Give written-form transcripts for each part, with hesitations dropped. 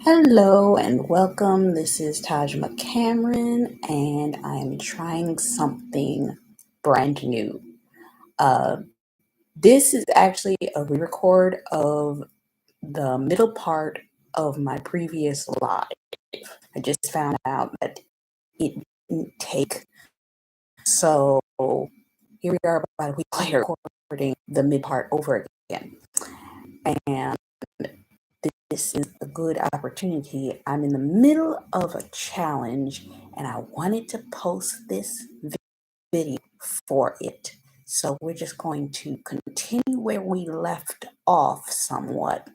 Hello and welcome. This is Tajma Cameron, and I am trying something brand new. Uh, this is actually a re record of the middle part of my previous live. I just found out that it didn't take. So here we are about a week later recording the mid part over again. And this is a good opportunity. I'm in the middle of a challenge and I wanted to post this video for it. So we're just going to continue where we left off somewhat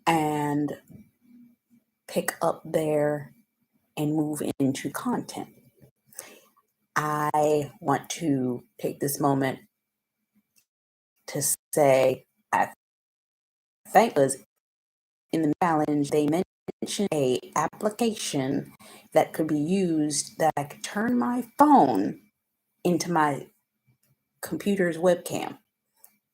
and pick up there and move into content. I want to take this moment to say I thank us in the challenge they mentioned a application that could be used that I could turn my phone into my computer's webcam,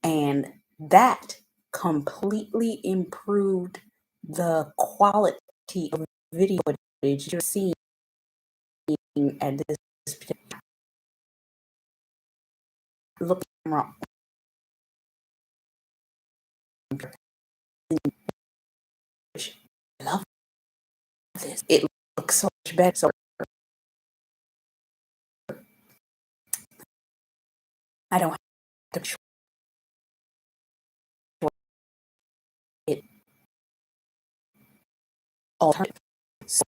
and that completely improved the quality of video footage you're seeing at this particular look camera. I love this. It looks so much better. So I don't have to show it alternative. So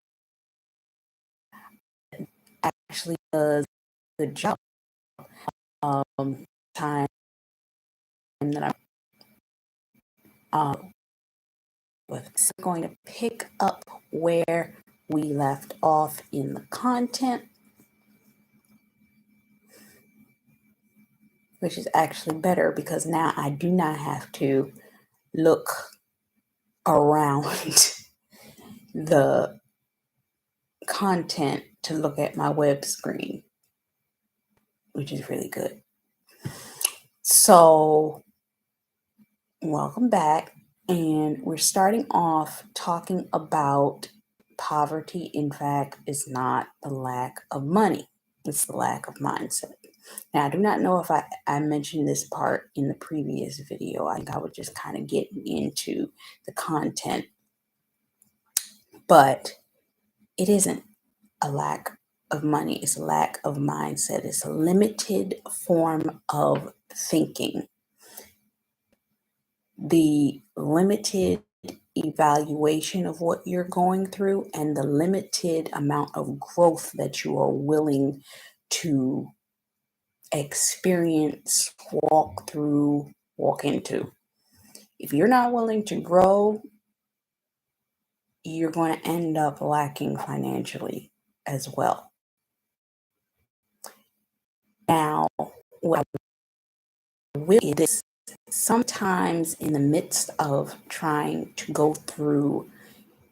it actually does a good job. Time that I'm with. So we're going to pick up where we left off in the content, which is actually better because now I do not have to look around the content to look at my web screen, which is really good. So, welcome back. And we're starting off talking about poverty, in fact, is not the lack of money, it's the lack of mindset. Now, I do not know if I mentioned this part in the previous video. I think I was just kind of getting into the content, but it isn't a lack of money. It's a lack of mindset. It's a limited form of thinking. The limited evaluation of what you're going through and the limited amount of growth that you are willing to experience, walk through, walk into. If you're not willing to grow, you're going to end up lacking financially as well. Now, what I will is this: sometimes in the midst of trying to go through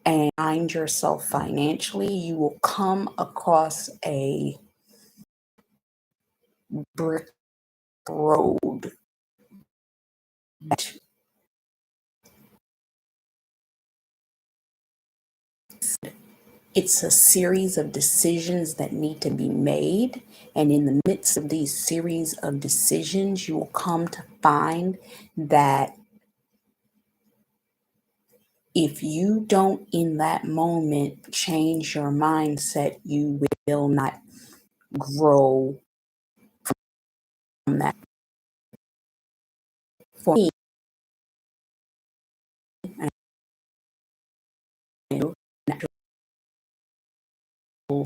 and find yourself financially, you will come across a brick road. It's a series of decisions that need to be made. And in the midst of these series of decisions, you will come to find that if you don't, in that moment, change your mindset, you will not grow from that. For me,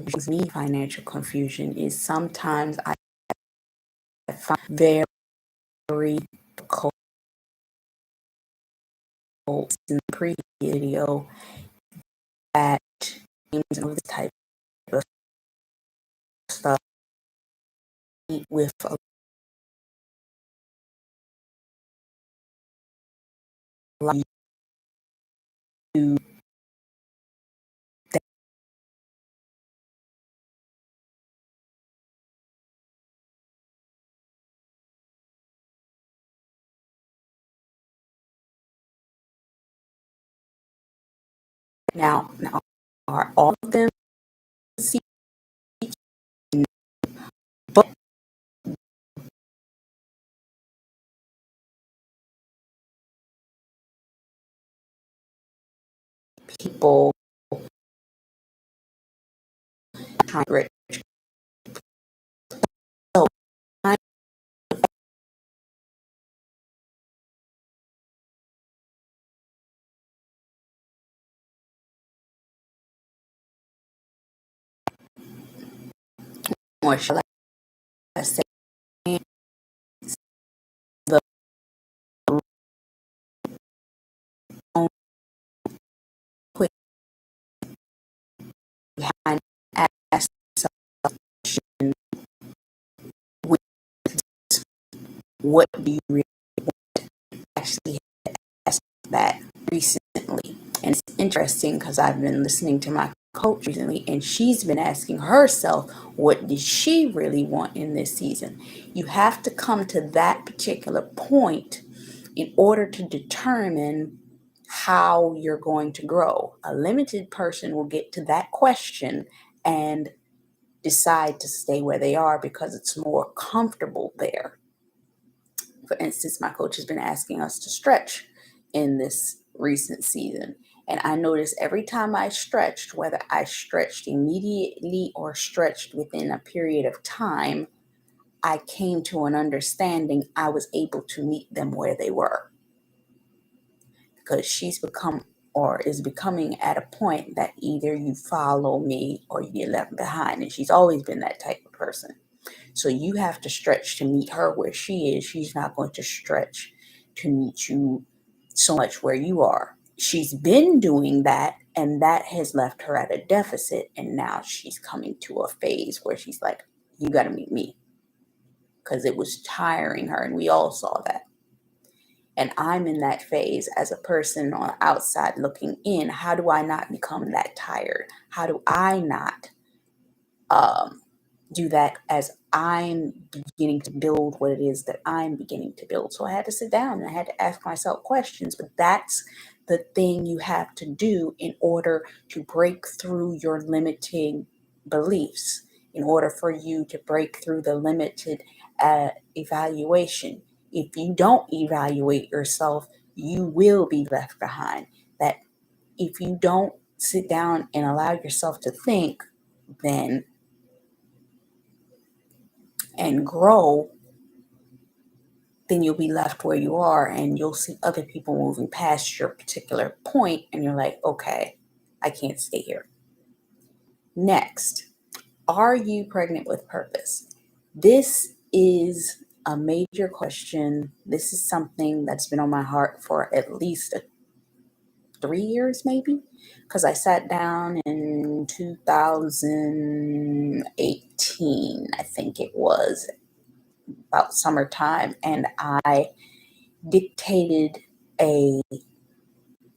gives me financial confusion is sometimes I find very difficult in the previous video that of this type of stuff with a lot to Now, are all of them seeking? But people trying to rich. So I'm more, shall I say, the quick behind ask what do you really actually ask that recently? And it's interesting because I've been listening to my coach recently, and she's been asking herself, what did she really want in this season? You have to come to that particular point in order to determine how you're going to grow. A limited person will get to that question and decide to stay where they are because it's more comfortable there. For instance, my coach has been asking us to stretch in this recent season. And I noticed every time I stretched, whether I stretched immediately or stretched within a period of time, I came to an understanding I was able to meet them where they were. Because she's become or is becoming at a point that either you follow me or you get left behind. And she's always been that type of person. So you have to stretch to meet her where she is. She's not going to stretch to meet you so much where you are. She's been doing that, and that has left her at a deficit. And now she's coming to a phase where she's like, you got to meet me, because it was tiring her. And we all saw that. And I'm in that phase as a person on the outside looking in. How do I not become that tired? How do I not do that as I'm beginning to build what it is that I'm beginning to build? So I had to sit down and I had to ask myself questions. But that's the thing you have to do in order to break through your limiting beliefs, in order for you to break through the limited evaluation. If you don't evaluate yourself, you will be left behind. That if you don't sit down and allow yourself to think, then and grow, then you'll be left where you are and you'll see other people moving past your particular point and you're like, okay, I can't stay here. Next, are you pregnant with purpose? This is a major question. This is something that's been on my heart for at least 3 years, maybe, because I sat down in 2018, I think it was, about summertime, and I dictated a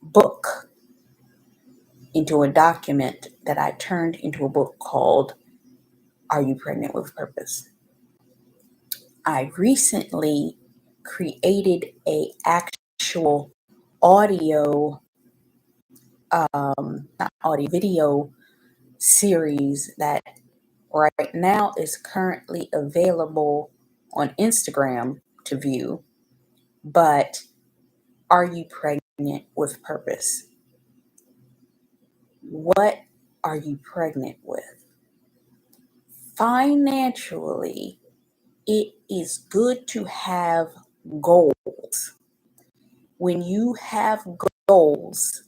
book into a document that I turned into a book called Are You Pregnant with Purpose? I recently created a actual audio, not audio, video series that right now is currently available on Instagram to view. But are you pregnant with purpose? What are you pregnant with? Financially, it is good to have goals. When you have goals,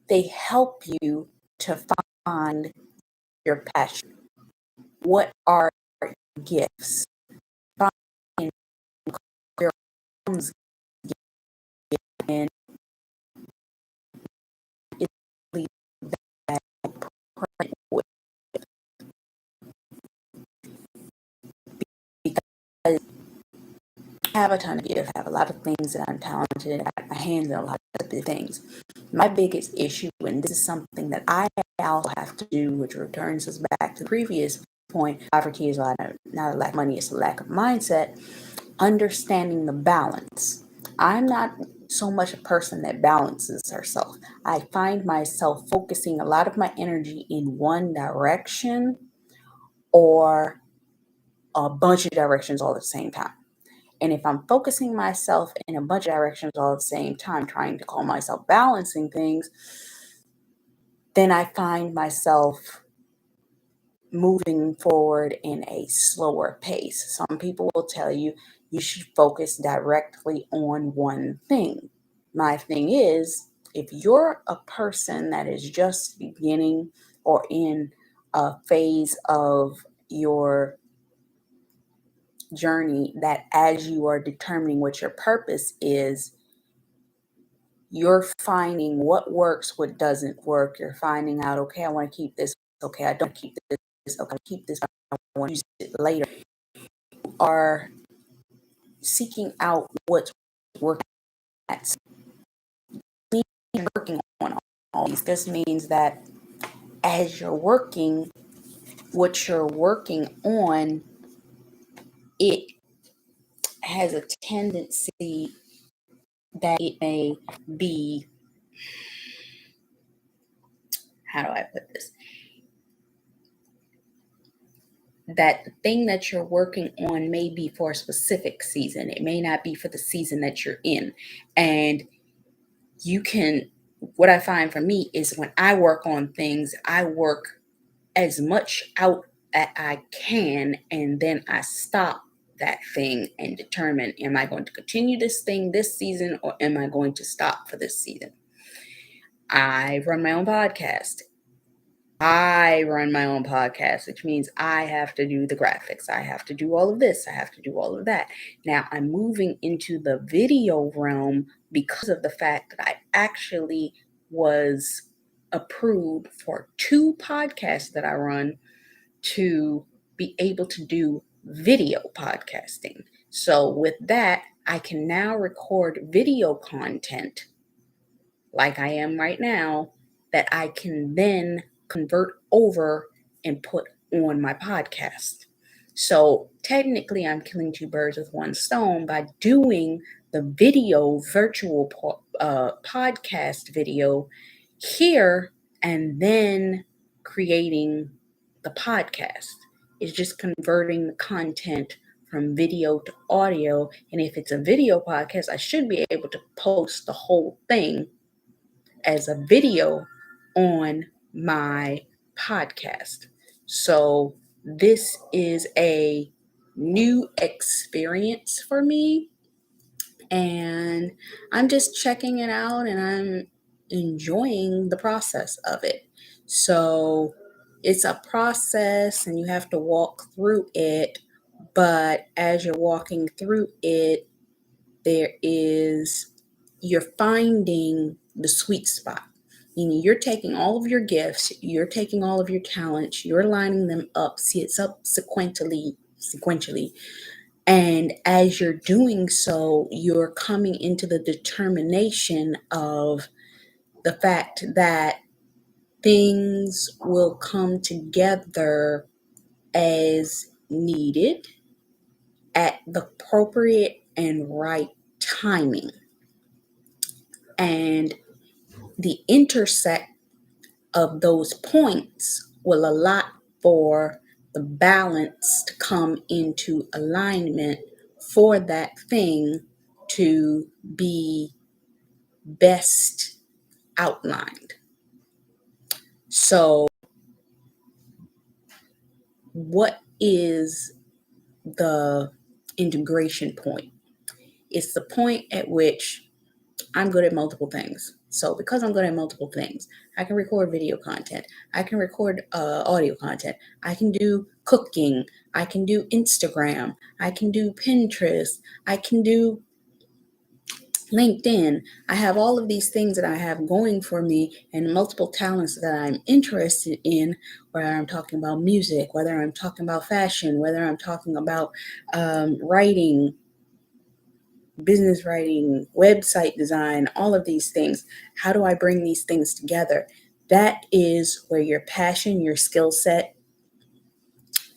they help you to find your passion. What are your gifts? Find your mom's gift, and it's really that pregnant with, because I have a ton of gifts. I have a lot of things that I'm talented at. My hands in a lot of things. My biggest issue, and this is something that I also have to do, which returns us back to the previous point, poverty is not a lack of money, it's a lack of mindset, understanding the balance. I'm not so much a person that balances herself. I find myself focusing a lot of my energy in one direction or a bunch of directions all at the same time. And if I'm focusing myself in a bunch of directions all at the same time, trying to call myself balancing things, then I find myself moving forward in a slower pace. Some people will tell you you should focus directly on one thing. My thing is, if you're a person that is just beginning or in a phase of your journey, that as you are determining what your purpose is, you're finding what works, what doesn't work. You're finding out, okay, I want to keep this. Okay, I don't keep this. Okay, I keep this. I want to use it later. You are seeking out what's working. At working on all these. This means that as you're working, what you're working on, it has a tendency that it may be, how do I put this? That the thing that you're working on may be for a specific season. It may not be for the season that you're in. And you can, what I find for me is when I work on things, I work as much out as I can, and then I stop that thing and determine, am I going to continue this thing this season or am I going to stop for this season? I run my own podcast. Which means I have to do the graphics. I have to do all of this. I have to do all of that. Now I'm moving into the video realm because of the fact that I actually was approved for 2 podcasts that I run to be able to do video podcasting. So with that, I can now record video content like I am right now that I can then convert over and put on my podcast. So technically I'm killing 2 birds with 1 stone by doing the video virtual podcast video here and then creating the podcast. It's just converting the content from video to audio. And if it's a video podcast, I should be able to post the whole thing as a video on my podcast. So this is a new experience for me, and I'm just checking it out and I'm enjoying the process of it. So it's a process and you have to walk through it, but as you're walking through it, you're finding the sweet spot. Meaning you're taking all of your gifts, you're taking all of your talents, you're lining them up, see it's up sequentially. And as you're doing so, you're coming into the determination of the fact that things will come together as needed at the appropriate and right timing. And the intersect of those points will allow for the balance to come into alignment for that thing to be best outlined. So, what is the integration point? It's the point at which I'm good at multiple things. So because I'm good at multiple things, I can record video content. I can record audio content. I can do cooking. I can do Instagram. I can do Pinterest. I can do LinkedIn. I have all of these things that I have going for me and multiple talents that I'm interested in, whether I'm talking about music, whether I'm talking about fashion, whether I'm talking about writing, business writing, website design, all of these things. How do I bring these things together? That is where your passion, your skill set,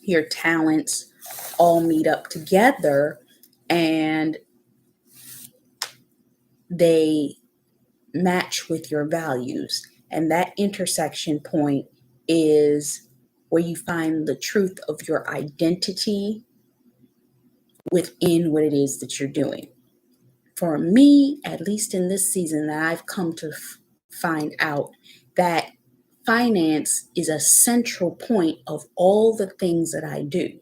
your talents all meet up together. And they match with your values. And that intersection point is where you find the truth of your identity within what it is that you're doing. For me, at least in this season, that I've come to find out that finance is a central point of all the things that I do.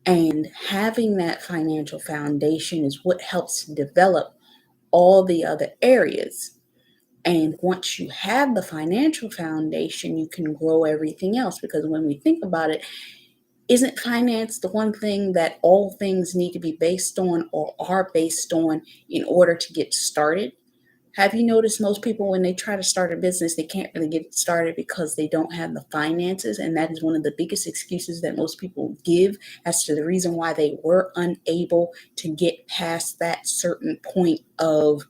And having that financial foundation is what helps to develop all the other areas. And once you have the financial foundation, you can grow everything else. Because when we think about it, isn't finance the one thing that all things need to be based on or are based on in order to get started? Have you noticed most people, when they try to start a business, they can't really get started because they don't have the finances? And that is one of the biggest excuses that most people give as to the reason why they were unable to get past that certain point of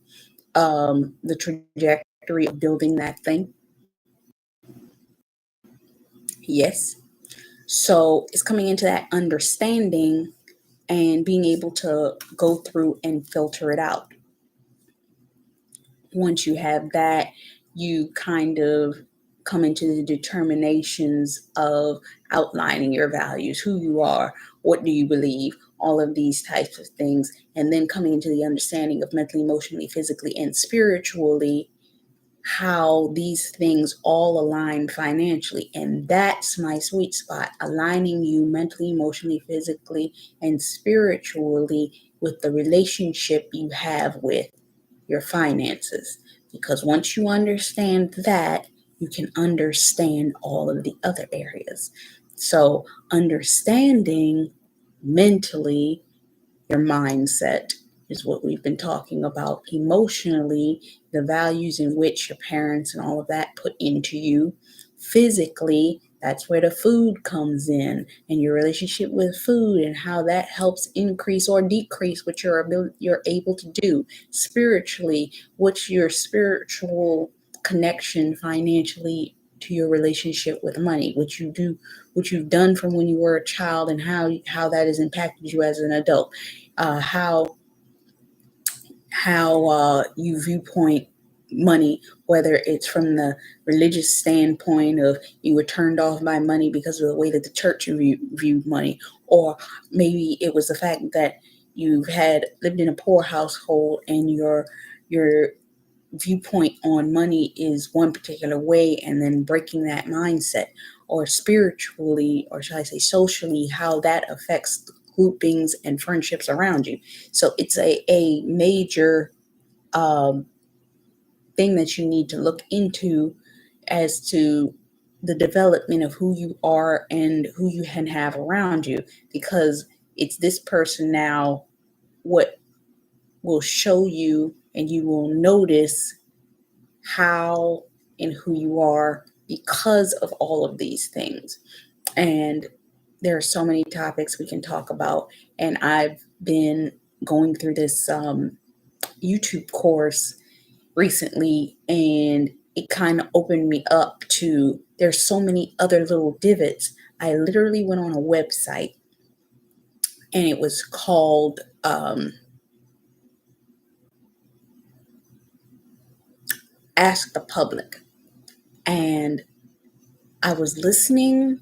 the trajectory of building that thing. Yes. So it's coming into that understanding and being able to go through and filter it out. Once you have that, you kind of come into the determinations of outlining your values, who you are, what do you believe, all of these types of things, and then coming into the understanding of mentally, emotionally, physically, and spiritually, how these things all align financially. And that's my sweet spot, aligning you mentally, emotionally, physically, and spiritually with the relationship you have with your finances. Because once you understand that, you can understand all of the other areas. So understanding mentally your mindset is what we've been talking about. Emotionally, the values in which your parents and all of that put into you. Physically, that's where the food comes in, and your relationship with food and how that helps increase or decrease what you're able to do. Spiritually, what's your spiritual connection financially to your relationship with money, what you've done from when you were a child, and how that has impacted you as an adult. How you viewpoint money, whether it's from the religious standpoint of you were turned off by money because of the way that the church viewed money, or maybe it was the fact that you had lived in a poor household and your viewpoint on money is one particular way, and then breaking that mindset, or spiritually, or should I say socially, how that affects the groupings and friendships around you. So it's a major thing that you need to look into as to the development of who you are and who you can have around you, because it's this person now what will show you, and you will notice how and who you are because of all of these things. And there are so many topics we can talk about. And I've been going through this YouTube course recently, and it kind of opened me up to there's so many other little divots. I literally went on a website, and it was called Ask the Public. And I was listening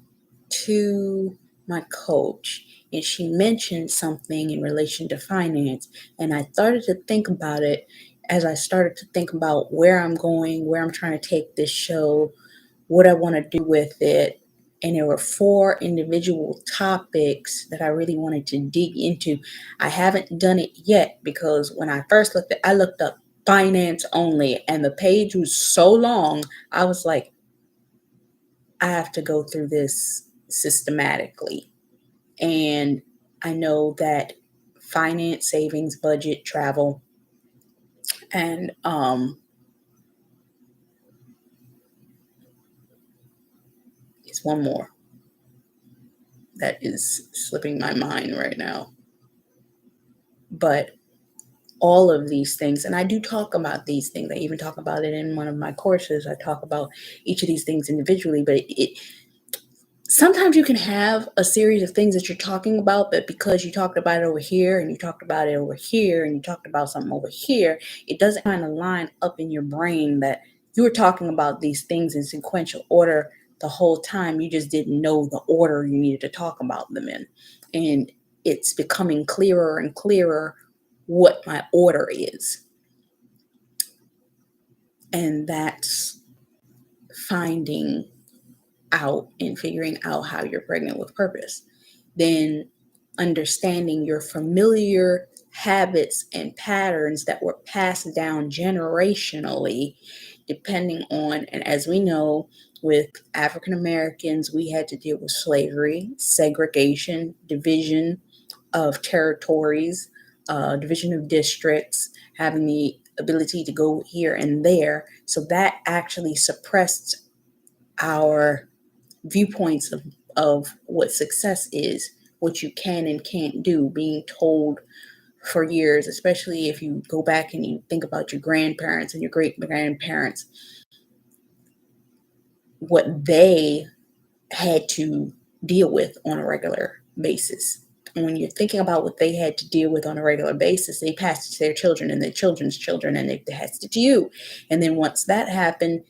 to my coach, and she mentioned something in relation to finance. And I started to think about it as I started to think about where I'm going, where I'm trying to take this show, what I want to do with it. And there were 4 individual topics that I really wanted to dig into. I haven't done it yet because when I first I looked up finance only, and the page was so long. I was like, I have to go through this systematically. And I know that finance, savings, budget, travel, and it's one more that is slipping my mind right now. But all of these things, and I do talk about these things. I even talk about it in one of my courses. I talk about each of these things individually, but sometimes you can have a series of things that you're talking about, but because you talked about it over here and you talked about it over here and you talked about something over here, it doesn't kind of line up in your brain that you were talking about these things in sequential order the whole time. You just didn't know the order you needed to talk about them in. And it's becoming clearer and clearer what my order is. And that's finding out and figuring out how you're pregnant with purpose. Then understanding your familiar habits and patterns that were passed down generationally, depending on, and as we know, with African Americans, we had to deal with slavery, segregation, division of territories, division of districts, having the ability to go here and there. So that actually suppressed our viewpoints of what success is, what you can and can't do, being told for years, especially if you go back and you think about your grandparents and your great grandparents, what they had to deal with on a regular basis. And when you're thinking about what they had to deal with on a regular basis, they passed it to their children and their children's children, and they passed it to you. And then once that happened,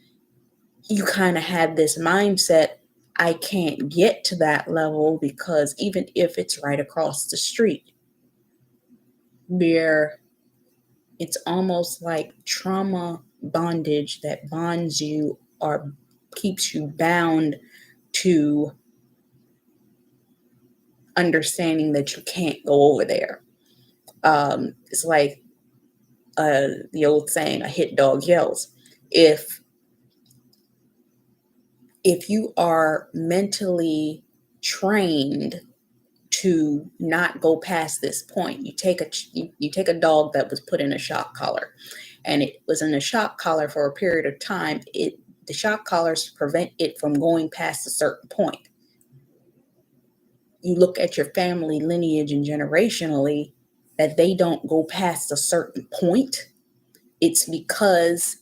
you kind of had this mindset, I can't get to that level because even if it's right across the street, where it's almost like trauma bondage that bonds you or keeps you bound to understanding that you can't go over there. It's like the old saying, a hit dog yells. If you are mentally trained to not go past this point, you take a dog that was put in a shock collar, and it was in a shock collar for a period of time. The shock collars prevent it from going past a certain point. You look at your family lineage and generationally that they don't go past a certain point. It's because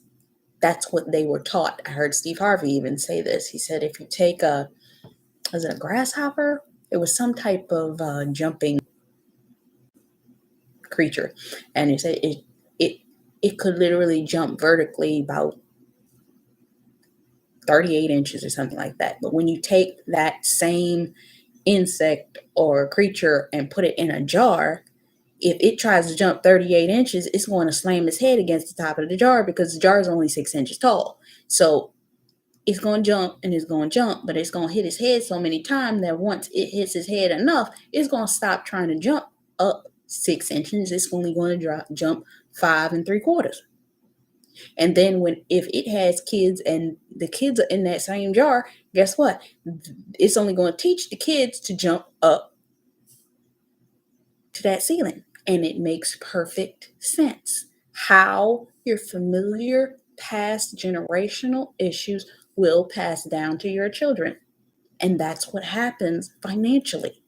that's what they were taught. I heard Steve Harvey even say this. He said, if you take was it a grasshopper? It was some type of jumping creature, and he said it could literally jump vertically about 38 inches or something like that. But when you take that same insect or creature and put it in a jar, if it tries to jump 38 inches, it's going to slam its head against the top of the jar because the jar is only 6 inches tall. So it's going to jump and it's going to jump, but it's going to hit his head so many times that once it hits his head enough, it's going to stop trying to jump up 6 inches. It's only going to jump 5 3/4. And then if it has kids and the kids are in that same jar, guess what? It's only going to teach the kids to jump up to that ceiling. And it makes perfect sense how your familiar past generational issues will pass down to your children. And that's what happens financially.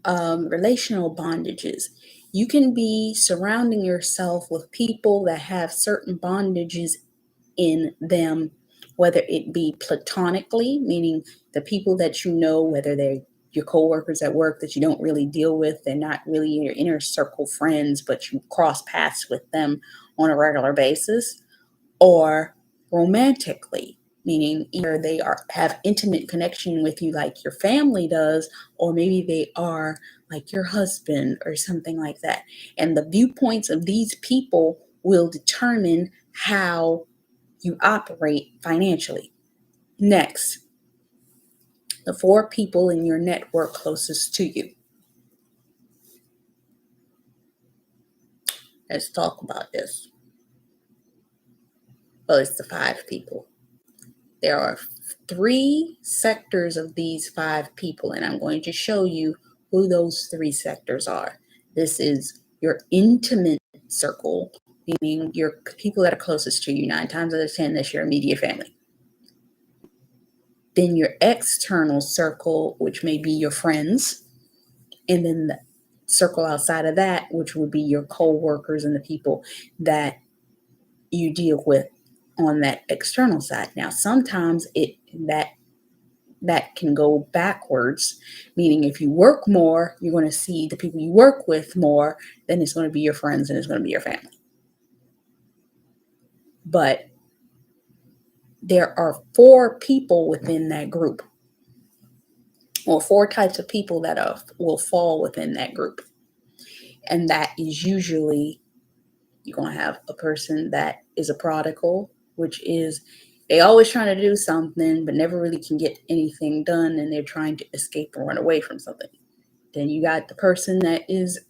Relational bondages. You can be surrounding yourself with people that have certain bondages in them, whether it be platonically, meaning the people that you know, whether they're your coworkers at work that you don't really deal with, they're not really your inner circle friends, but you cross paths with them on a regular basis, or romantically, meaning either they have intimate connection with you like your family does, or maybe they are like your husband or something like that. And the viewpoints of these people will determine how you operate financially. Next, the 4 people in your network closest to you. Let's talk about this. Well, it's the 5 people. There are 3 sectors of these 5 people, and I'm going to show you who those 3 sectors are. This is your intimate circle, meaning your people that are closest to you. 9 times out of 10, that's your immediate family. Then your external circle, which may be your friends, and then the circle outside of that, which would be your co-workers and the people that you deal with on that external side. Now, sometimes that that can go backwards, meaning if you work more, you're going to see the people you work with more, then it's going to be your friends and it's going to be your family. But there are 4 people within that group, or 4 types of people that will fall within that group. And that is usually, you're going to have a person that is a prodigal, which is they always trying to do something but never really can get anything done, and they're trying to escape or run away from something. Then you got the person that is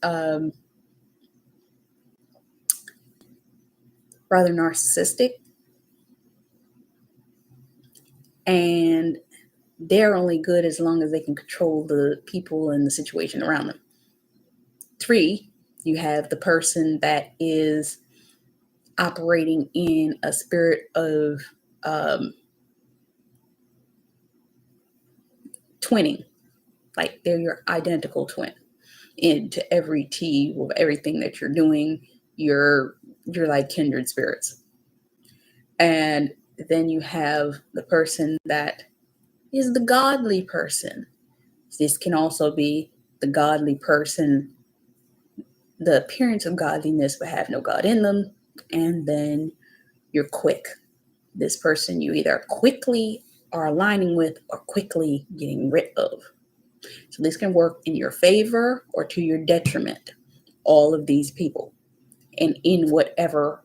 rather narcissistic, and they're only good as long as they can control the people and the situation around them. 3, you have the person that is operating in a spirit of twinning, like they're your identical twin into every T with everything that you're doing. You're like kindred spirits. And then you have the person that is the godly person. This can also be the godly person, the appearance of godliness but have no God in them. And then you're quick. This person you either quickly are aligning with or quickly getting rid of. So this can work in your favor or to your detriment, all of these people, and in whatever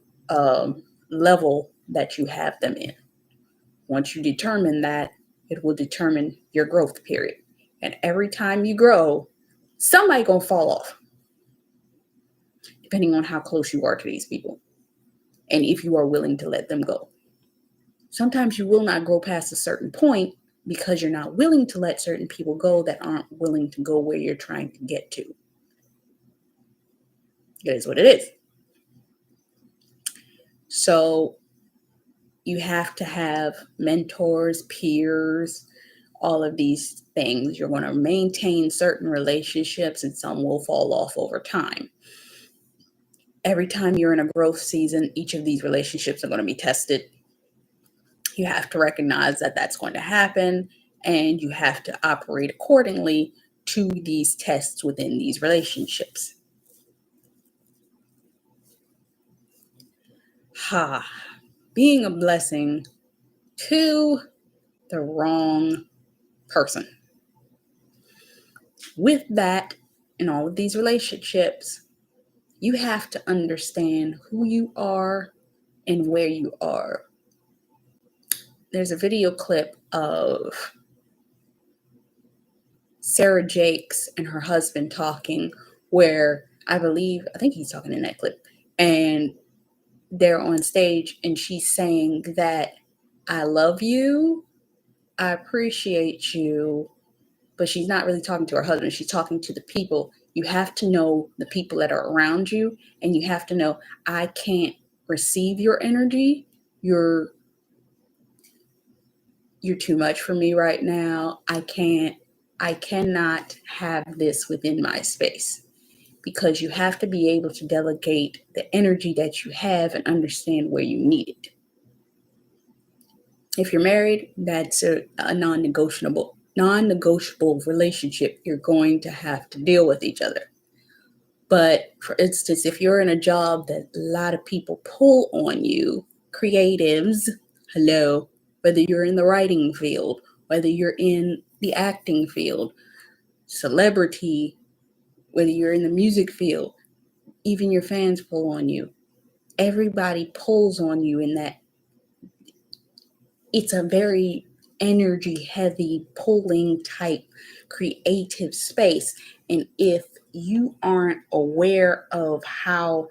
level that you have them in. Once you determine that, it will determine your growth period. And every time you grow, somebody gonna fall off, depending on how close you are to these people and if you are willing to let them go. Sometimes you will not grow past a certain point because you're not willing to let certain people go that aren't willing to go where you're trying to get to. It is what it is. So you have to have mentors, peers, all of these things. You're going to maintain certain relationships and some will fall off over time. Every time you're in a growth season, each of these relationships are going to be tested. You have to recognize that that's going to happen, and you have to operate accordingly to these tests within these relationships. Being a blessing to the wrong person. With that, in all of these relationships, you have to understand who you are and where you are. There's a video clip of Sarah Jakes and her husband talking where I think he's talking in that clip, and they're on stage and she's saying that I love you, I appreciate you, but she's not really talking to her husband. She's talking to the people. You have to know the people that are around you, and you have to know, I can't receive your energy. You're too much for me right now. I cannot have this within my space, because you have to be able to delegate the energy that you have and understand where you need it. If you're married, that's a non-negotiable relationship. You're going to have to deal with each other. But for instance, if you're in a job that a lot of people pull on you, creatives, hello, whether you're in the writing field, whether you're in the acting field, celebrity, whether you're in the music field, even your fans pull on you. Everybody pulls on you in that. It's a very energy heavy, pulling type creative space. And if you aren't aware of how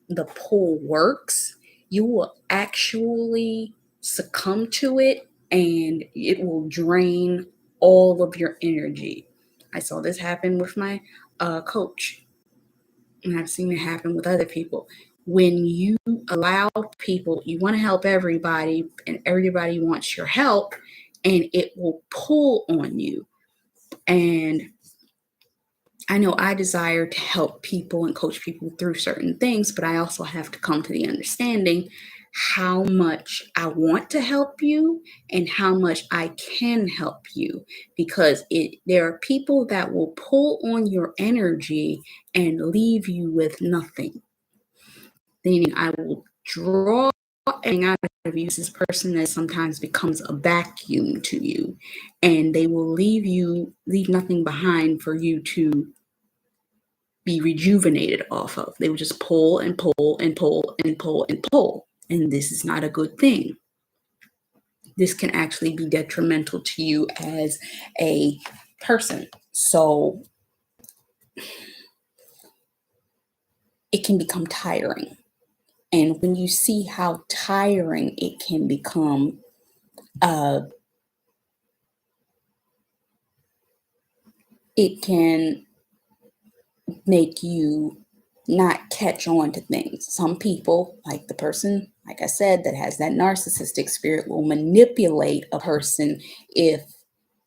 the pull works, you will actually succumb to it and it will drain all of your energy. I saw this happen with my coach, and I've seen it happen with other people. When you allow people, you want to help everybody and everybody wants your help, and it will pull on you. And I know I desire to help people and coach people through certain things, but I also have to come to the understanding how much I want to help you and how much I can help you, because there are people that will pull on your energy and leave you with nothing. Meaning I will draw everything out of you. This person that sometimes becomes a vacuum to you, and they will leave nothing behind for you to be rejuvenated off of. They will just pull and pull and pull and pull and pull. And this is not a good thing. This can actually be detrimental to you as a person. So it can become tiring. And when you see how tiring it can become, it can make you not catch on to things. Some people, like the person, like I said, that has that narcissistic spirit, will manipulate a person if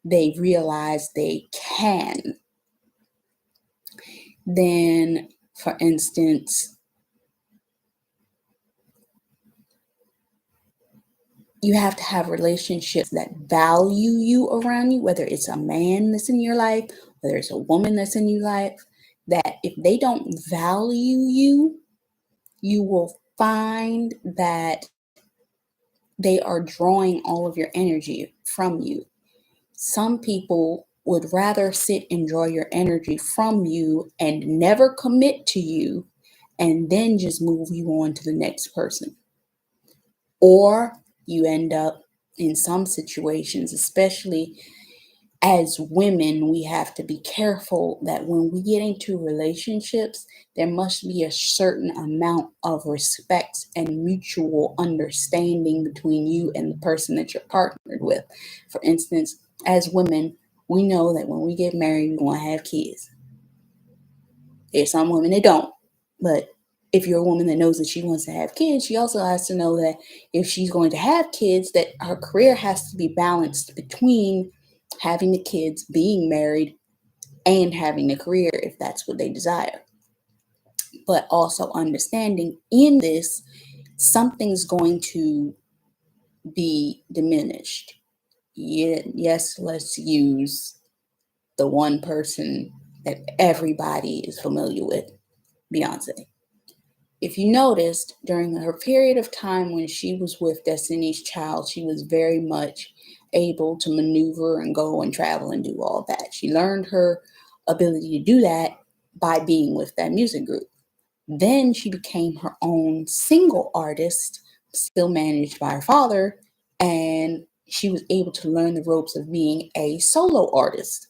they realize they can. Then, for instance, you have to have relationships that value you around you, whether it's a man that's in your life, whether it's a woman that's in your life, that if they don't value you, you will find that they are drawing all of your energy from you. Some people would rather sit and draw your energy from you and never commit to you and then just move you on to the next person. Or you end up in some situations, especially as women, we have to be careful that when we get into relationships, there must be a certain amount of respect and mutual understanding between you and the person that you're partnered with. For instance, as women, we know that when we get married, we want to have kids. There's some women that don't, but if you're a woman that knows that she wants to have kids, she also has to know that if she's going to have kids, that her career has to be balanced between having the kids, being married, and having a career if that's what they desire. But also understanding in this, something's going to be diminished. Yes, let's use the one person that everybody is familiar with, Beyonce. If you noticed, during her period of time when she was with Destiny's Child, she was very much able to maneuver and go and travel and do all that. She learned her ability to do that by being with that music group. Then she became her own single artist, still managed by her father, and she was able to learn the ropes of being a solo artist.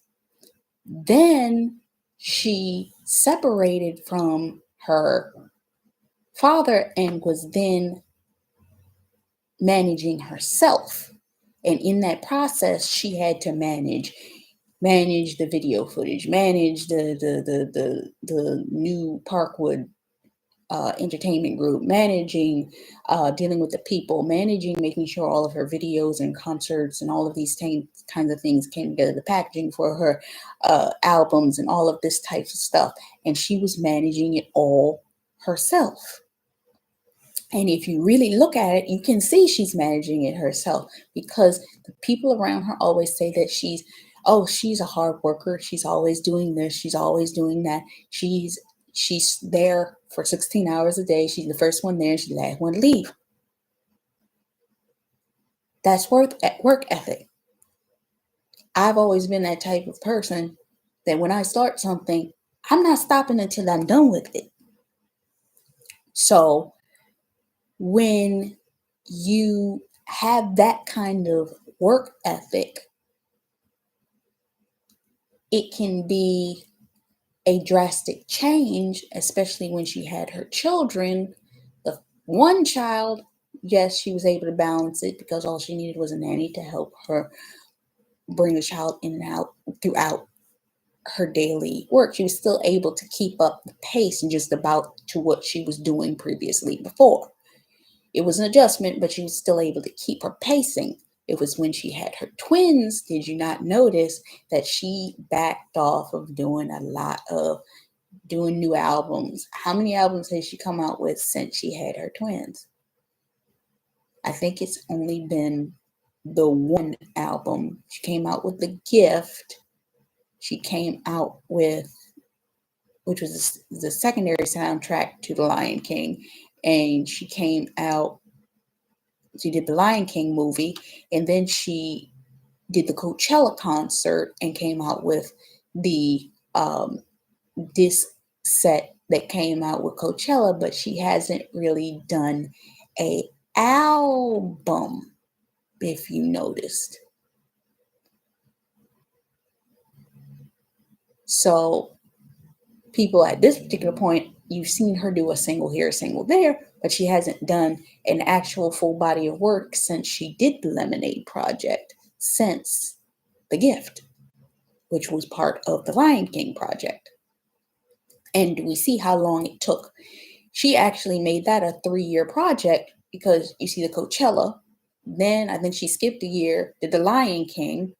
Then she separated from her father and was then managing herself. And in that process, she had to manage the video footage, manage the new Parkwood entertainment group, managing, dealing with the people, managing, making sure all of her videos and concerts and all of these kinds of things came together, the packaging for her albums and all of this type of stuff. And she was managing it all herself. And if you really look at it, you can see she's managing it herself, because the people around her always say that she's a hard worker. She's always doing this. She's always doing that. She's there for 16 hours a day. She's the first one there. She's the last one to leave. That's work ethic. I've always been that type of person that when I start something, I'm not stopping until I'm done with it. So when you have that kind of work ethic, it can be a drastic change, especially when she had her children. The one child, yes, she was able to balance it because all she needed was a nanny to help her bring the child in and out throughout her daily work. She was still able to keep up the pace and just about to what she was doing previously before. It was an adjustment, but she was still able to keep her pacing. It was when she had her twins, did you not notice that she backed off of doing new albums? How many albums has she come out with since she had her twins? I think it's only been the one album. She came out with The Gift. She came out with, which was the secondary soundtrack to The Lion King. And she did the Lion King movie, and then she did the Coachella concert and came out with the disc set that came out with Coachella, but she hasn't really done a album, if you noticed. So people at this particular point, you've seen her do a single here, a single there, but she hasn't done an actual full body of work since she did the Lemonade project, since The Gift, which was part of the Lion King project. And we see how long it took. She actually made that a 3-year project, because you see the Coachella, then I think she skipped a year, did the Lion King,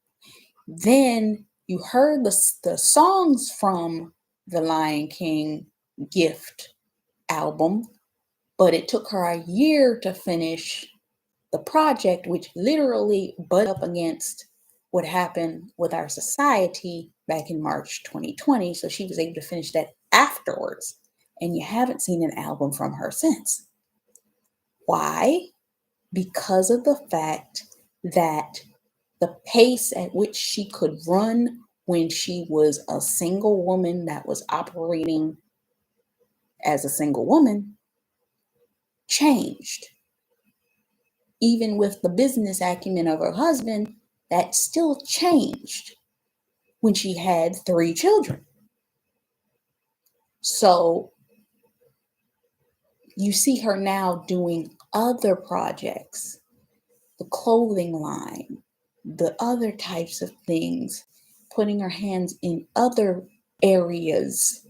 then you heard the songs from the Lion King Gift album, but it took her a year to finish the project, which literally butted up against what happened with our society back in March 2020. So she was able to finish that afterwards. And you haven't seen an album from her since. Why? Because of the fact that the pace at which she could run when she was a single woman that was operating as a single woman changed. Even with the business acumen of her husband, that still changed when she had 3 children. So you see her now doing other projects, the clothing line, the other types of things, putting her hands in other areas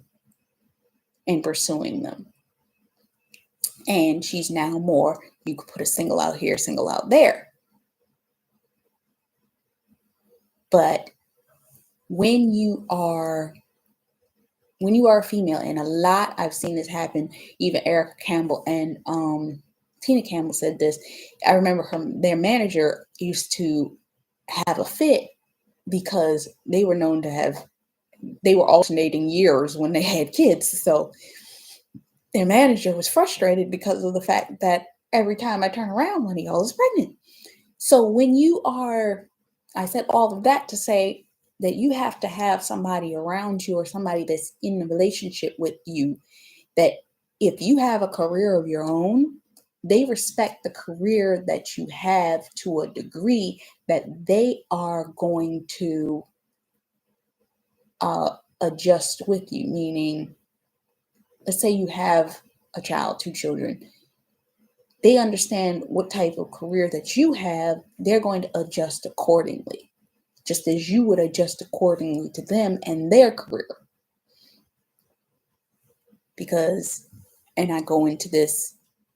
and pursuing them. And she's now more, you could put a single out here, single out there. But when you are a female, and a lot, I've seen this happen, even Erica Campbell and Tina Campbell said this. I remember their manager used to have a fit because they were known to they were alternating years when they had kids. So their manager was frustrated because of the fact that every time I turn around, one of y'all is pregnant. So I said all of that to say that you have to have somebody around you, or somebody that's in a relationship with you, that if you have a career of your own, they respect the career that you have to a degree that they are going to adjust with you. Meaning, let's say you have a child, 2 children. They understand what type of career that you have. They're going to adjust accordingly, just as you would adjust accordingly to them and their career. Because, and I go into this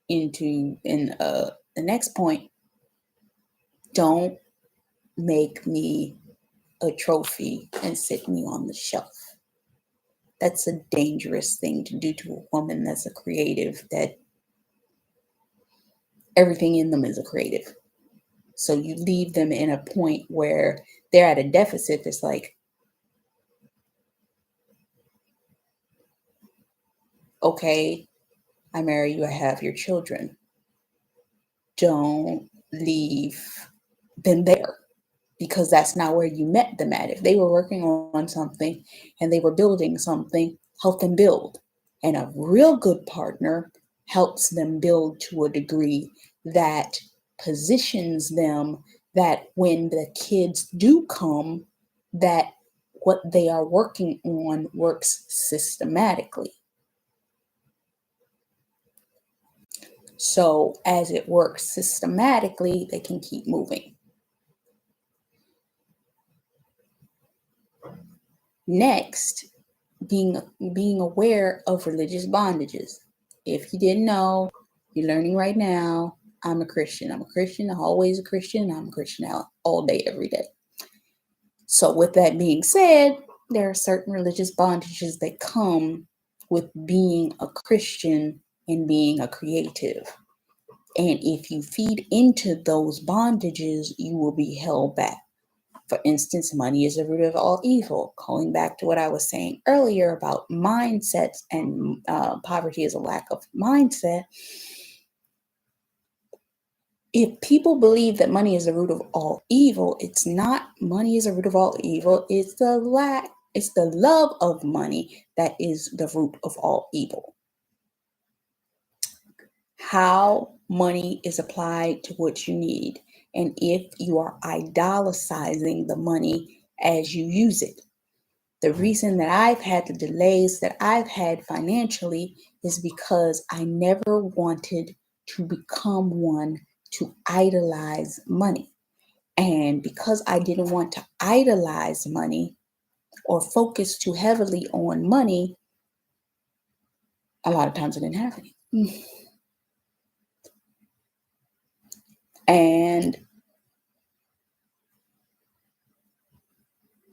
in the next point, don't make me a trophy and sit me on the shelf. That's a dangerous thing to do to a woman that's a creative, that everything in them is a creative. So you leave them in a point where they're at a deficit. It's like, okay, I marry you, I have your children. Don't leave them there, because that's not where you met them at. If they were working on something and they were building something, help them build. And a real good partner helps them build to a degree that positions them, that when the kids do come, that what they are working on works systematically. So as it works systematically, they can keep moving. Next, being aware of religious bondages. If you didn't know, you're learning right now. I'm a Christian. I'm always a Christian. I'm a Christian all day, every day. So with that being said, there are certain religious bondages that come with being a Christian and being a creative. And if you feed into those bondages, you will be held back. For instance, money is the root of all evil. Going back to what I was saying earlier about mindsets and poverty is a lack of mindset. If people believe that money is the root of all evil, it's not. Money is the root of all evil. It's the love of money that is the root of all evil. How money is applied to what you need, and if you are idolatrizing the money as you use it. The reason that I've had the delays that I've had financially is because I never wanted to become one to idolize money. And because I didn't want to idolize money or focus too heavily on money, a lot of times it didn't happen. And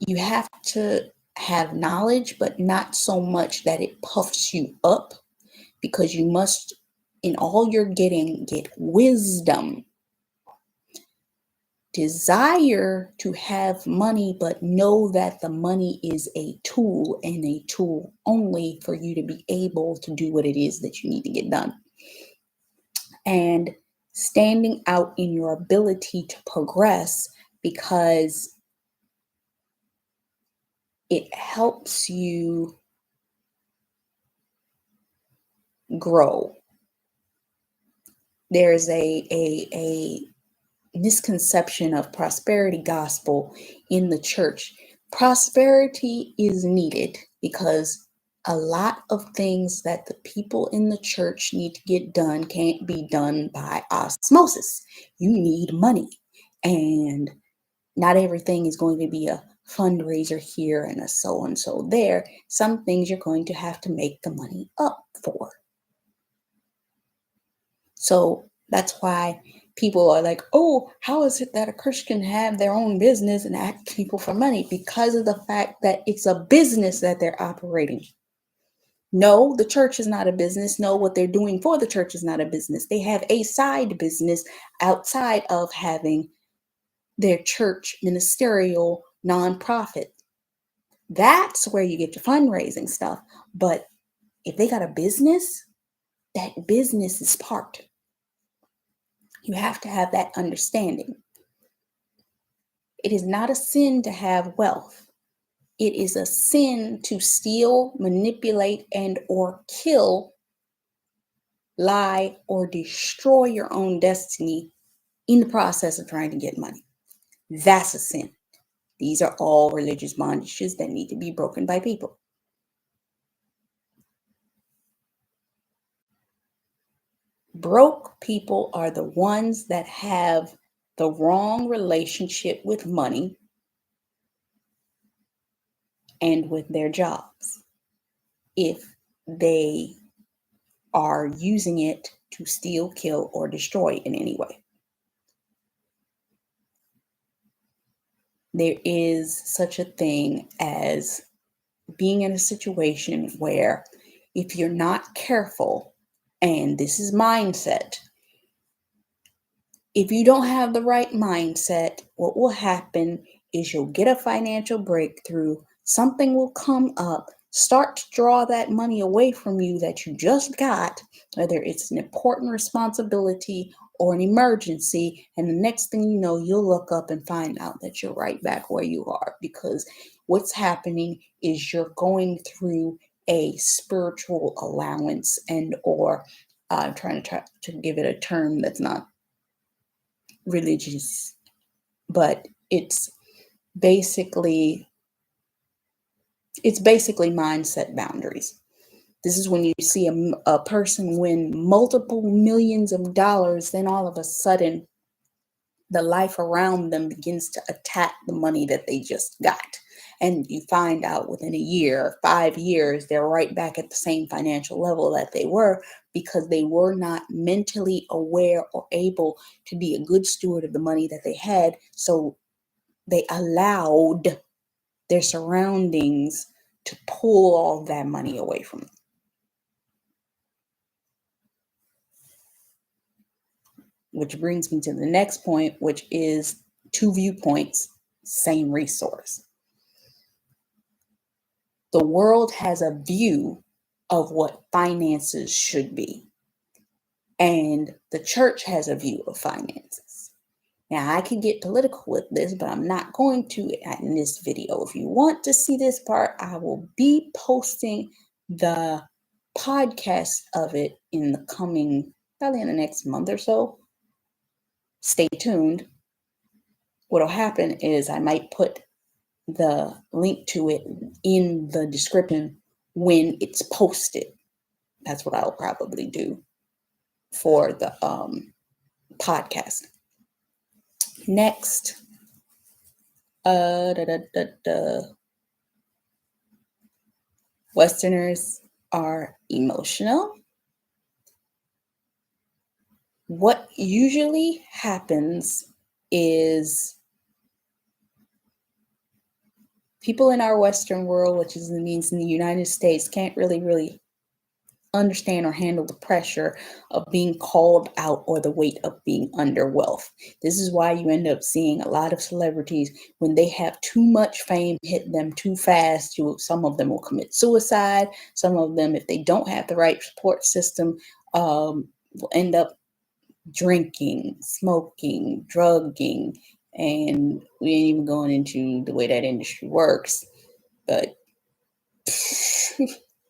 you have to have knowledge, but not so much that it puffs you up, because you must, in all you're getting, get wisdom. Desire to have money, but know that the money is a tool and a tool only for you to be able to do what it is that you need to get done. And standing out in your ability to progress, because it helps you grow. There's a misconception of prosperity gospel in the church. Prosperity is needed because a lot of things that the people in the church need to get done can't be done by osmosis. You need money, and not everything is going to be a fundraiser here and a so and so there. Some things you're going to have to make the money up for. So that's why people are like, oh, how is it that a Christian have their own business and ask people for money? Because of the fact that it's a business that they're operating. No, the church is not a business. No, what they're doing for the church is not a business. They have a side business outside of having their church ministerial nonprofit. That's where you get your fundraising stuff. But if they got a business, that business is parked. You have to have that understanding. It is not a sin to have wealth. It is a sin to steal, manipulate, and or kill, lie, or destroy your own destiny in the process of trying to get money. That's a sin. These are all religious bondages that need to be broken by people. Broke people are the ones that have the wrong relationship with money and with their jobs. If they are using it to steal, kill, or destroy in any way. There is such a thing as being in a situation where if you're not careful, and this is mindset, if you don't have the right mindset, what will happen is you'll get a financial breakthrough, something will come up, start to draw that money away from you that you just got, whether it's an important responsibility or an emergency, and the next thing you know, you'll look up and find out that you're right back where you are, because what's happening is you're going through a spiritual allowance, and or trying to give it a term that's not religious, but it's basically mindset boundaries. This is when you see a person win multiple millions of dollars, then all of a sudden the life around them begins to attack the money that they just got. And you find out within a year, 5 years, they're right back at the same financial level that they were, because they were not mentally aware or able to be a good steward of the money that they had. So they allowed their surroundings to pull all that money away from them. which brings me to the next point, which is two viewpoints, same resource. The world has a view of what finances should be, and the church has a view of finances. Now, I can get political with this, but I'm not going to in this video. If you want to see this part, I will be posting the podcast of it in the coming, probably in the next month or so. Stay tuned. What'll happen is I might put the link to it in the description when it's posted. That's what I'll probably do for the podcast. Next, Westerners are emotional. What usually happens is people in our Western world, which means in the United States, can't really understand or handle the pressure of being called out or the weight of being under wealth. This is why you end up seeing a lot of celebrities, when they have too much fame hit them too fast, some of them will commit suicide. Some of them, if they don't have the right support system, will end up drinking, smoking, drugging, and we ain't even going into the way that industry works. But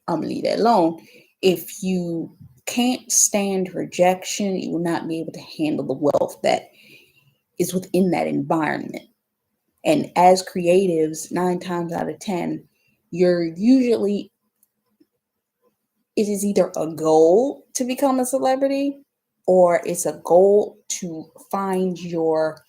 I'm gonna leave that alone. If you can't stand rejection, you will not be able to handle the wealth that is within that environment. And as creatives, 9 times out of 10, it is either a goal to become a celebrity, or it's a goal to find your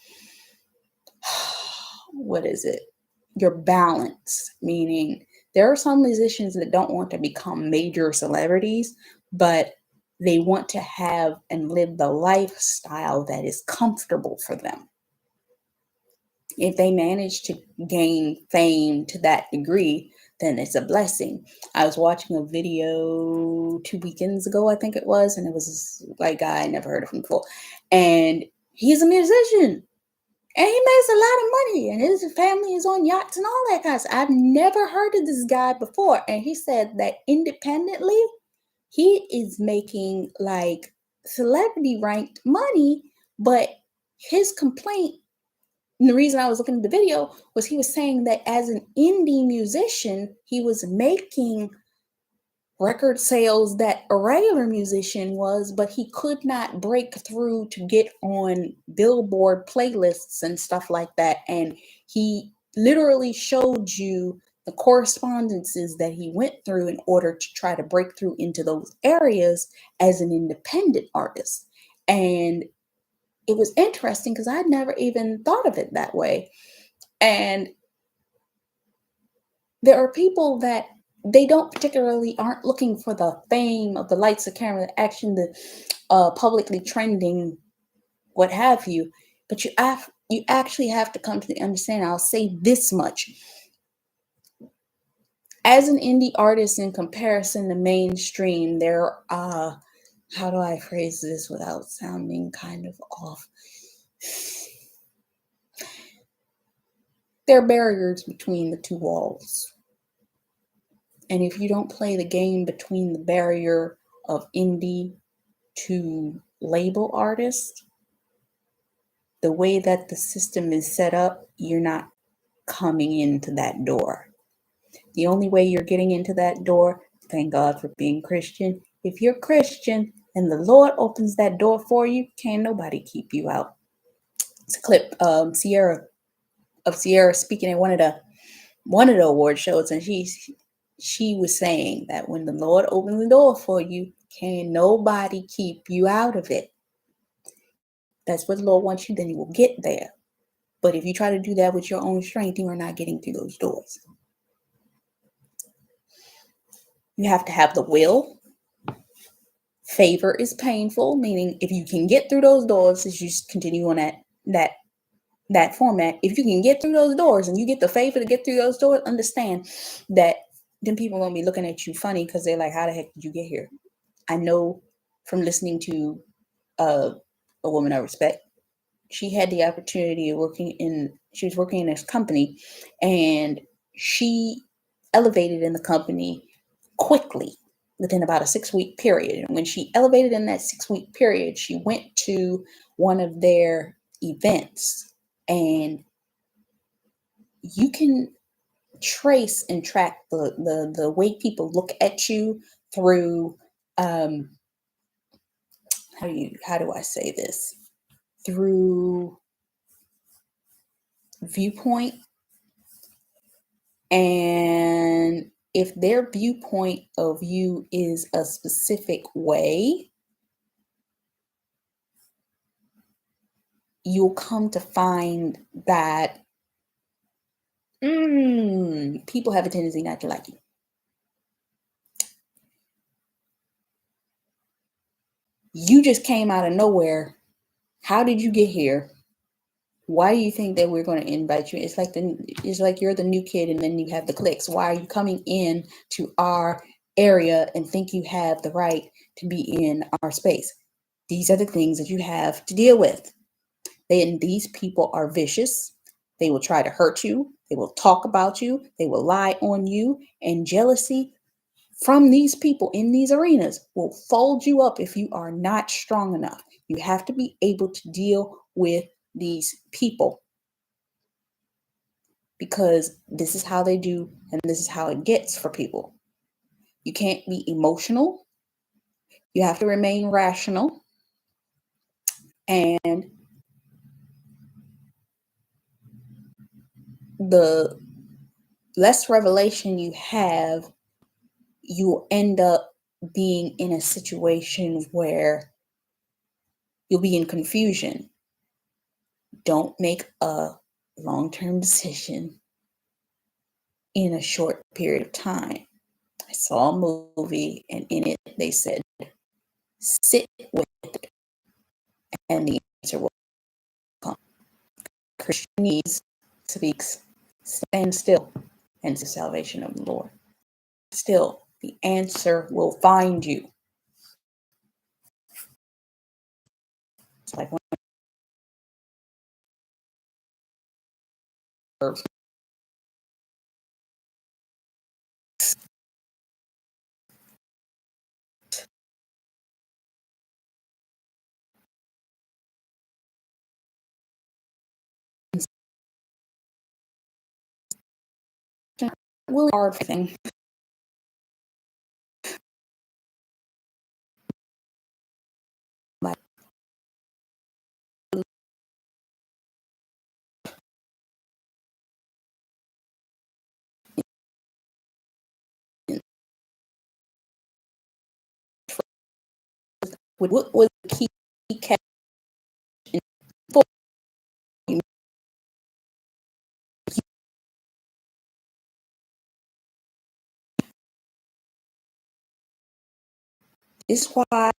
balance. Meaning, there are some musicians that don't want to become major celebrities, but they want to have and live the lifestyle that is comfortable for them. If they manage to gain fame to that degree, then it's a blessing. I was watching a video 2 weekends ago, I think it was, and it was this white guy, I never heard of him before, and he's a musician. And he makes a lot of money, and his family is on yachts and all that kind of stuff. I've never heard of this guy before. And he said that independently, he is making like celebrity ranked money. But his complaint, and the reason I was looking at the video, was he was saying that as an indie musician, he was making record sales that a regular musician was, but he could not break through to get on Billboard playlists and stuff like that. And he literally showed you the correspondences that he went through in order to try to break through into those areas as an independent artist. And it was interesting because I'd never even thought of it that way. And there are people that they aren't looking for the fame of the lights, the camera, the action, the publicly trending, what have you. But you actually have to come to the understanding. I'll say this much. As an indie artist, in comparison to mainstream, there are, how do I phrase this without sounding kind of off? There are barriers between the two walls. And if you don't play the game between the barrier of indie to label artist, the way that the system is set up, you're not coming into that door. The only way you're getting into that door, thank God for being Christian, if you're Christian and the Lord opens that door for you, can't nobody keep you out. It's a clip Sierra speaking at one of the award shows, and she was saying that when the Lord opens the door for you, can nobody keep you out of it. That's what the Lord wants you, then you will get there. But if you try to do that with your own strength, you are not getting through those doors. You have to have the will. Favor is painful, meaning if you can get through those doors, as you continue on that format, if you can get through those doors and you get the favor to get through those doors, understand that then people won't be looking at you funny because they're like, how the heck did you get here? I know from listening to a woman I respect. She had the opportunity of she was working in this company, and she elevated in the company quickly within about a 6-week period. And when she elevated in that 6-week period, she went to one of their events, and you can trace and track the way people look at you through how do I say this? Through viewpoint. And if their viewpoint of you is a specific way, you'll come to find that people have a tendency not to like you. You just came out of nowhere. How did you get here? Why do you think that we're going to invite you? It's like you're the new kid, and then you have the cliques. Why are you coming in to our area and think you have the right to be in our space? These are the things that you have to deal with. These people are vicious. They will try to hurt you. They will talk about you. They will lie on you. And jealousy from these people in these arenas will fold you up if you are not strong enough. You have to be able to deal with these people, because this is how they do, and this is how it gets for people. You can't be emotional. You have to remain rational. And the less revelation you have, you'll end up being in a situation where you'll be in confusion. Don't make a long-term decision in a short period of time. I saw a movie, and in it they said, sit with it, and the answer will come. Christianese speaks, stand still, and the salvation of the Lord. Still, the answer will find you. It's like one of really hard thing. What was the key catch for you? This is why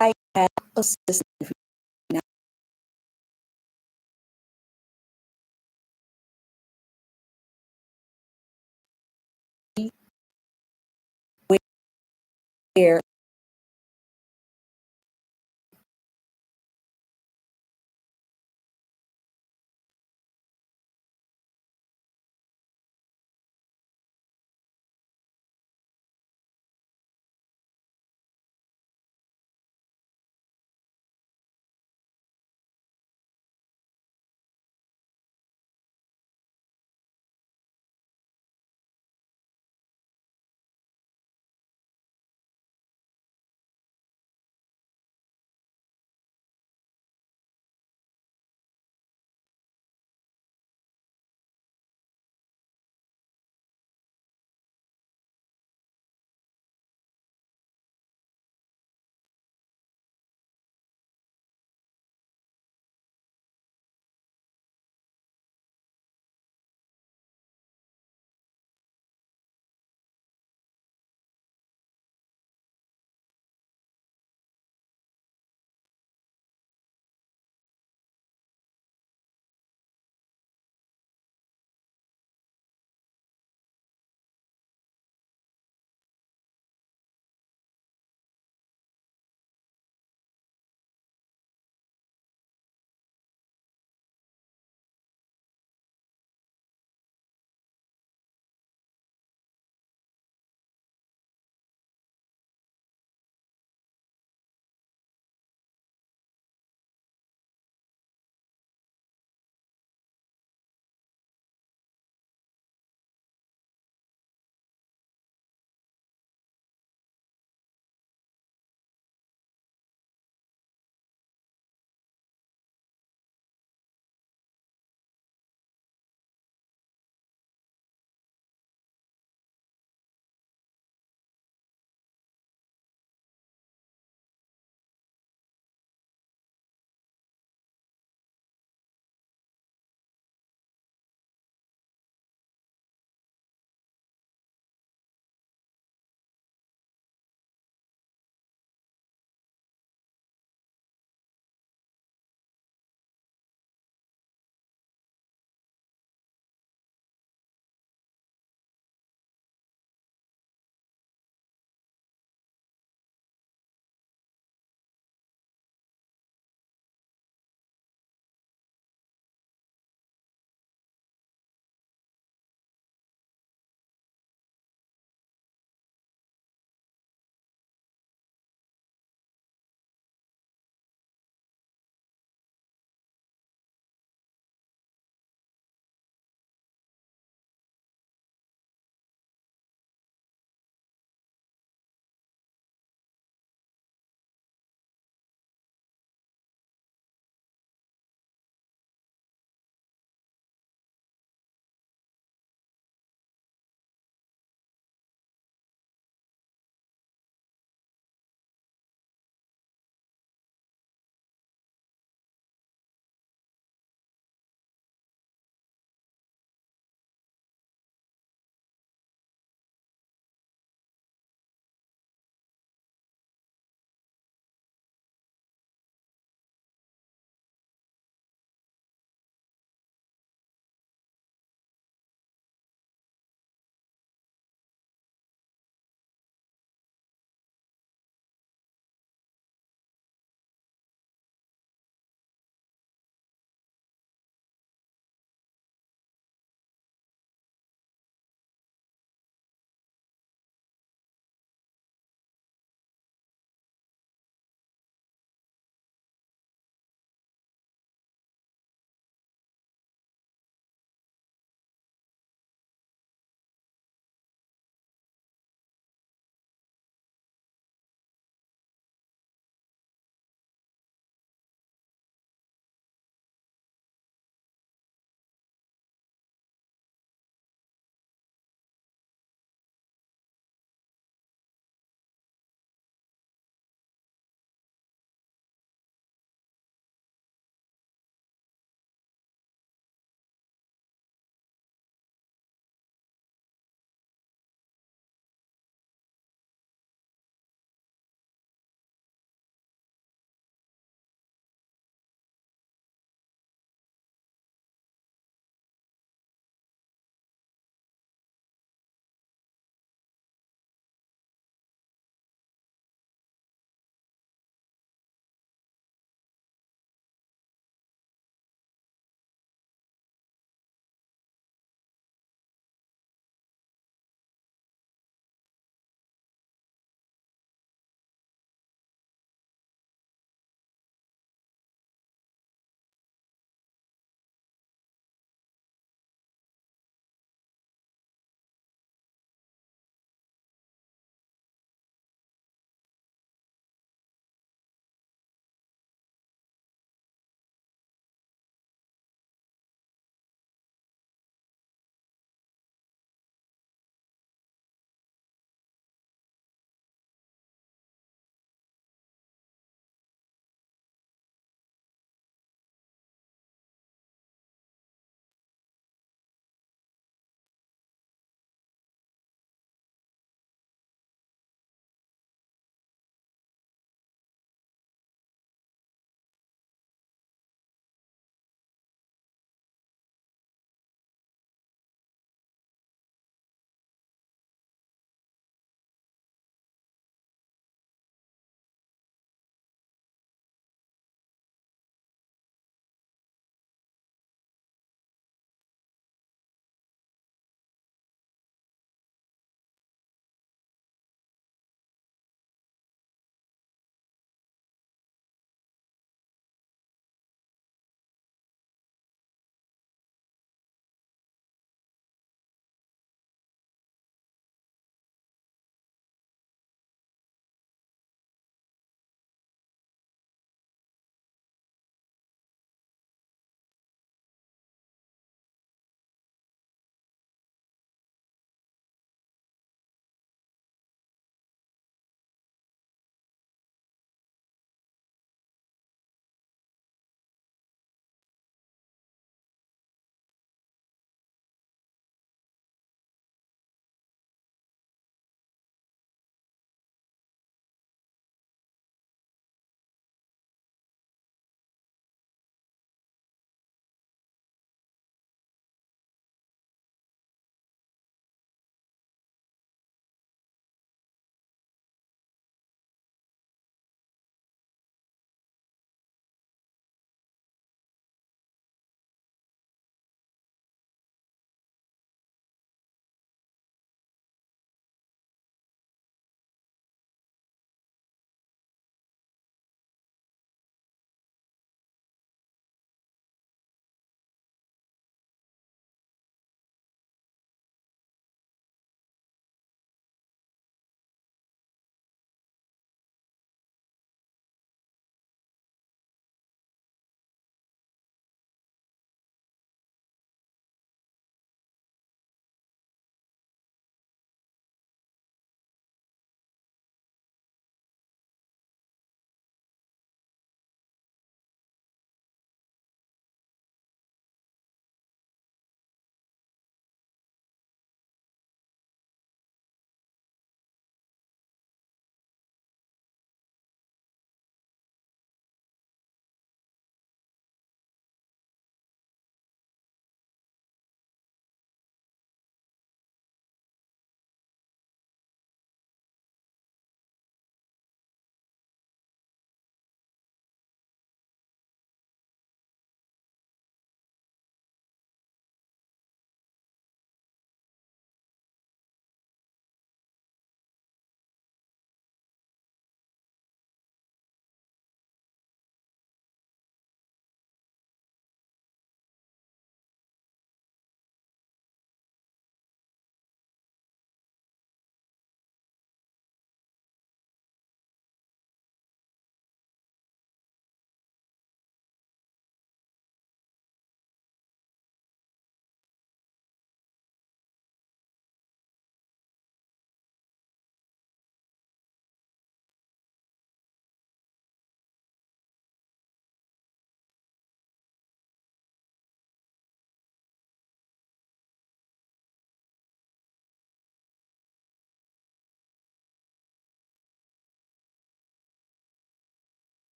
I have a system now where